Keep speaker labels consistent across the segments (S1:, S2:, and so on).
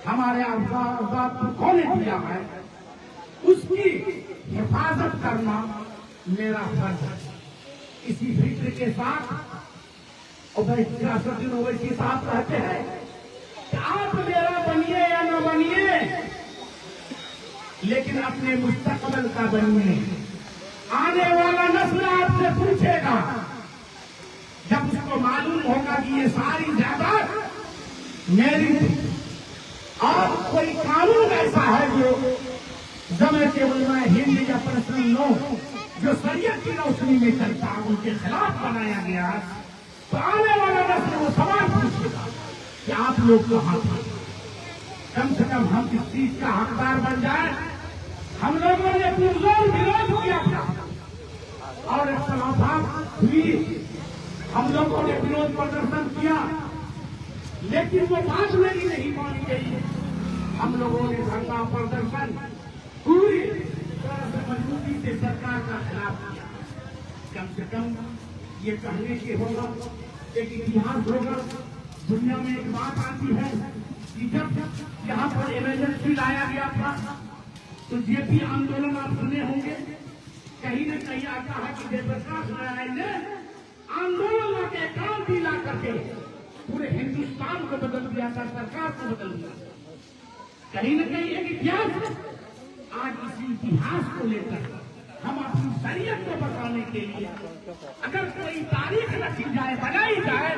S1: हमारे आजाद को ने दिया है, उसकी हिफाजत करना मेरा फर्ज है। इसी फिक्र के साथ सियासतुद्दीन ओवैसी साहब कहते हैं कि आप मेरा बनिए या न बनिए, लेकिन अपने मुस्तकबल का बनिए। आने वाला नस्ल आपसे पूछेगा, जब उसको मालूम होगा कि ये सारी जायदाद मेरी थी, और कोई कानून ऐसा है जो जमात उलमा हिंद या पर्सनल लॉ जो शरीयत की रोशनी में चलता है, उनके खिलाफ बनाया गया, तो आने वाला नस्ल वो सवाल पूछेगा कि आप लोग कहाँ थे। कम से कम हम इस चीज का हकदार बन जाए। हम लोगों ने पुरजोर विरोध किया था और इख्तिलाफात हुई, हम लोगों ने विरोध प्रदर्शन किया, लेकिन वो बात मेरी नहीं मानी गई। हम लोगों ने धरना प्रदर्शन पूरी तरह से मजबूती से सरकार का खिलाफ किया। कम से कम ये कहने के होगा, एक इतिहास होगा। दुनिया में एक बात आती है कि जब यहाँ पर इमरजेंसी लाया गया था, तो जेपी आंदोलन आप सुने होंगे, कहीं न कहीं आता है कि जयप्रकाश नारायण ने आंदोलन के क्रांति ला करके पूरे हिंदुस्तान को बदल दिया था, सरकार को बदल दिया। कहीं न कहीं एक इतिहास है। आज इसी इतिहास को लेकर हम अपनी शरीयत को बताने के लिए अगर कोई तारीख रखी जाए, बनाई जाए,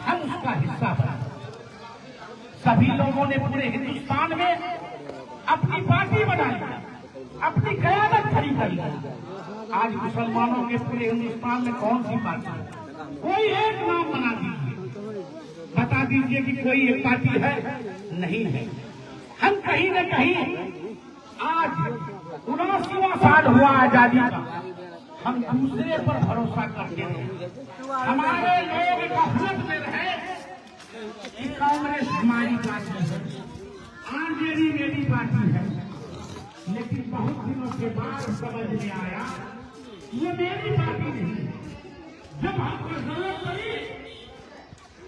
S1: हम उसका हिस्सा बने। सभी लोगों ने पूरे हिंदुस्तान में अपनी पार्टी बनाई, अपनी कयादत खड़ी कर ली। आज मुसलमानों के पूरे हिंदुस्तान में कौन सी पार्टी है? कोई एक नाम बना दीजिए, बता दीजिए कि कोई एक पार्टी है। नहीं है। हम कहीं न कहीं आज 79वां साल हुआ आजादी का, हम दूसरे पर भरोसा करते हैं। हमारे लोग गफलत में रहे कि कांग्रेस हमारी पार्टी है, आरजेडी मेरी पार्टी है, लेकिन बहुत दिनों के बाद समझ में आया ये मेरी पार्टी नहीं है। जब हमको जरूरत पड़ी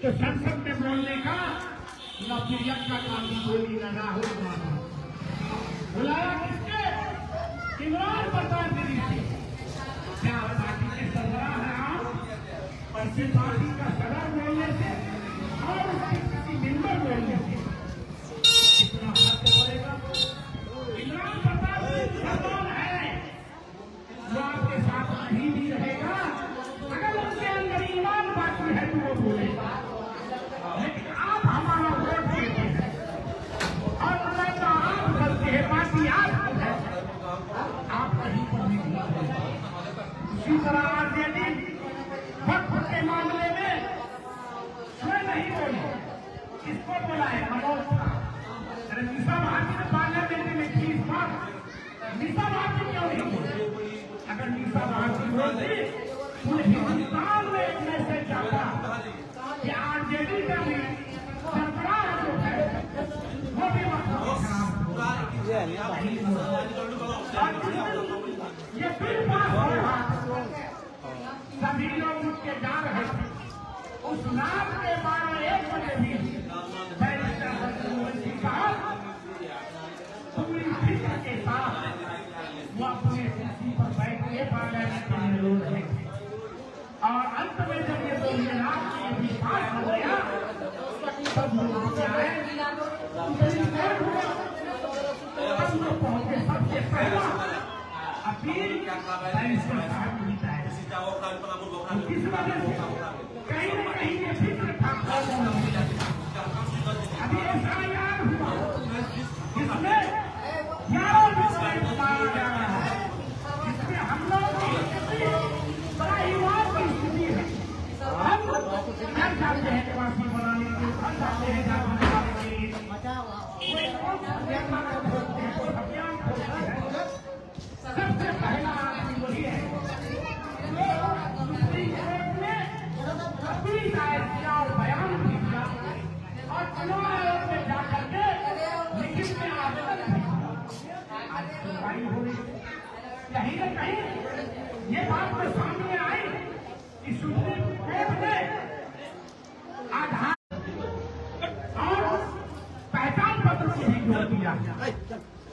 S1: तो संसद में बोलने का न प्रियंका गांधी बोली, न राहुल गांधी। बुलाया किसके? इमरान प्रताप गिरी से। क्या पार्टी के सरबराह है आप? और सिर्फ पार्टी का सदर बोलने से और उसके किसी मेंबर बोलने से कितना फर्क पड़ेगा? इमरान प्रताप सरदार है, वो आपके साथ नहीं भी रहेगा। अगर उसके अंदर ईमान बाकी है तो वो बोलेगा, लेकिन आप हमारा वोट देते हैं और तो आप करते हैं, पार्टी आप है, आप कहीं पर नहीं बोलते। इसी तरह आरजेडी वक्फ के मामले में स्वयं नहीं बोले, किसको बोला है? मनोज था। मीसा भारती ने पार्लियामेंट में की इस बात, मीसा भारती क्यों नहीं बोले? अगर मीसा भारती बोलती, पूरे हिंदुस्तान में एक मैसेज जाता कि आरजेडी का भी सरकार जो है वो भी ये फिर बात हो रहा, सभी लोग उसके जा रहे थे। उस रात के 12-1 बजे भी बैरिस्टर बद्रुद्दीन साहब पूरी फिक्र के साथ वो अपने कुर्सी पर बैठ के पार्लियामेंट में रो रहे थे। और अंत में जब ये 2 रात में भी पास हो गया, तब लोग आए, पहुंचे। सबसे पहला अपील बैरिस्टर साहब की है, किस वजह से? कहीं न कहीं ये फिक्र था। अभी एफआईआर हुआ जिसमें 11 लोगों को मारा जा रहा है, जिसमें हम लोग की स्थिति बड़ा युवाओं की स्थिति है। हम घर जाते हैं फांसी बनाने के लिए, घर जाते हैं जान बचाने के लिए, अभियान खोलते हैं। सबसे पहला आदमी वही है अपील दायर किया और बयान भी किया और चुनाव आयोग में जाकर के लिखित में आवेदन किया। सुनवाई हो रही, कहीं न कहीं ये बात तो सामने आई कि सुप्रीम कोर्ट ने आधार और पहचान पत्र जोड़ दिया।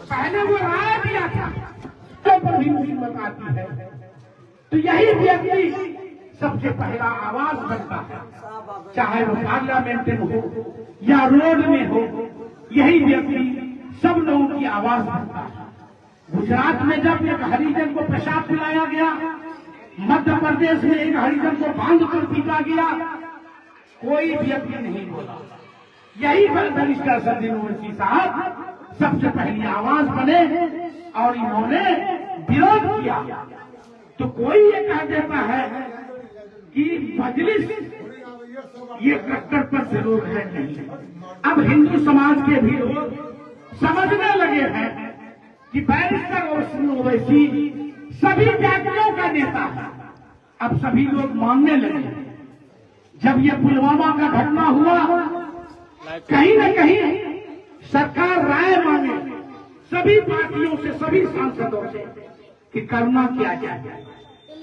S1: पहले वो राय दिया था तो भी मुसीबत आती है तो यही व्यक्ति सबसे पहला आवाज बनता है, चाहे वो पार्लियामेंट में हो या रोड में हो, यही व्यक्ति सब लोगों की आवाज बनता है। गुजरात में जब एक हरिजन को पेशाब पिलाया गया, मध्य प्रदेश में एक हरिजन को बांध कर पीटा गया, कोई व्यक्ति नहीं बोला। यही बैरिस्टर सरदीन ओवैसी साहब सबसे पहली आवाज बने और इन्होंने विरोध किया। तो कोई ये कह देता है कि मजलिस ये कट्टरपंथी लोग है नहीं। अब हिंदू समाज के भी लोग समझने लगे हैं कि बैरिस्टर ओवैसी सभी जातियों का नेता है। अब सभी लोग मानने लगे। जब ये पुलवामा का घटना हुआ, कहीं न कहीं सरकार राय मांगे सभी पार्टियों से, सभी सांसदों से कि करना क्या जाए।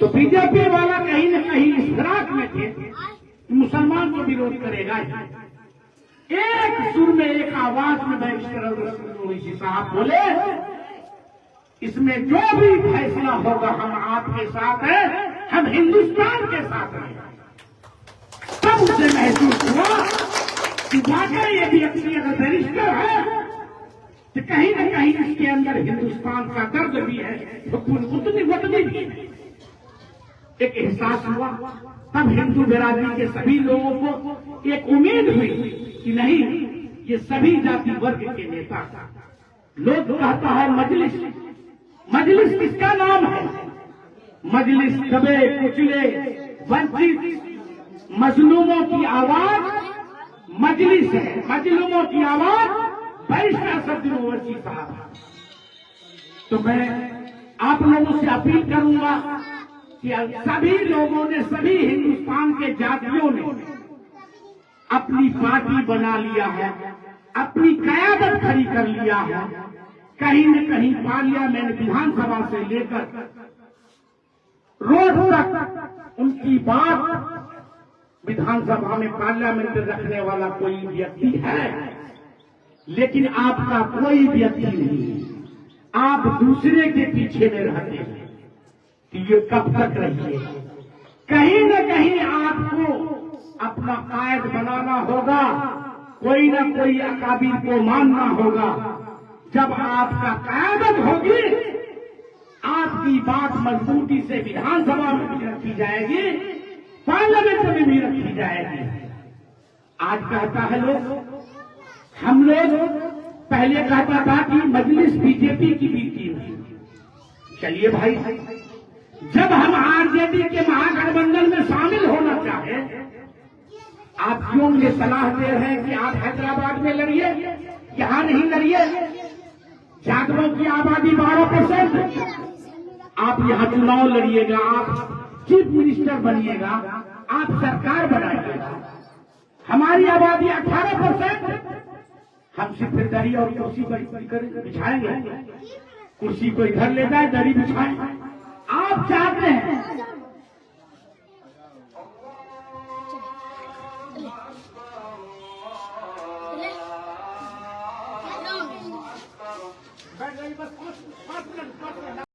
S1: तो बीजेपी वाला कहीं न कहीं इस फिराक में थे कि मुसलमान को विरोध करेगा। एक सुर में, एक आवाज में बैरिस्टर ओवैसी साहब बोले, इसमें जो भी फैसला होगा हम आपके साथ हैं, हम हिंदुस्तान के साथ हैं। तब उसे महसूस हुआ कि वाकई ये व्यक्ति अगर बैरिस्टर है तो कहीं न कहीं इसके अंदर हिंदुस्तान का दर्द भी है, उतनी भी है। एक एहसास हुआ। तब हिंदू बिरादरी के सभी लोगों को एक उम्मीद हुई कि नहीं, ये सभी जाति वर्ग के नेता। लोग कहता है मजलिस, मजलिस किसका नाम है? मजलिस दबे कुचले वंचित मजलूमों की आवाज मजलिस है। मजलूमों की आवाज बैरिस्टर सरदीन ओवैसी साहब। तो मैं आप लोगों से अपील करूंगा कि सभी लोगों ने, सभी हिंदुस्तान के जातियों ने अपनी पार्टी बना लिया है, अपनी कयादत खड़ी कर लिया है। कहीं न कहीं पार्लियामेंट, विधानसभा से लेकर रोड तक उनकी बात विधानसभा में, पार्लियामेंट रखने वाला कोई व्यक्ति है, लेकिन आपका कोई व्यक्ति नहीं है। आप दूसरे के पीछे में रहते हैं कि ये कब तक रहिए। कहीं न कहीं आपको अपना कायद बनाना होगा, कोई न कोई अकाबिर को मानना होगा। जब आपका कायदत होगी, आपकी बात मजबूती से विधानसभा में भी रखी जाएगी, पार्लियामेंट में भी रखी जाएगी। आज कहता है लोग, हम लोग पहले कहता था कि मजलिस बीजेपी की बीती हुई। चलिए भाई, जब हम आरजेडी के महागठबंधन में शामिल होना चाहे, आप क्यों ये सलाह दे रहे हैं कि आप हैदराबाद में लड़िए, यहां नहीं लड़िए? यादवों की आबादी 12%, आप यहां चुनाव लड़िएगा, आप चीफ मिनिस्टर बनिएगा, आप सरकार बनाइएगा। हमारी आबादी 18%, हम सिर्फ दरी और कुर्सी बिछाएंगे। कुर्सी को इधर ले जाए, दरी बिछाए। आप चाहते हैं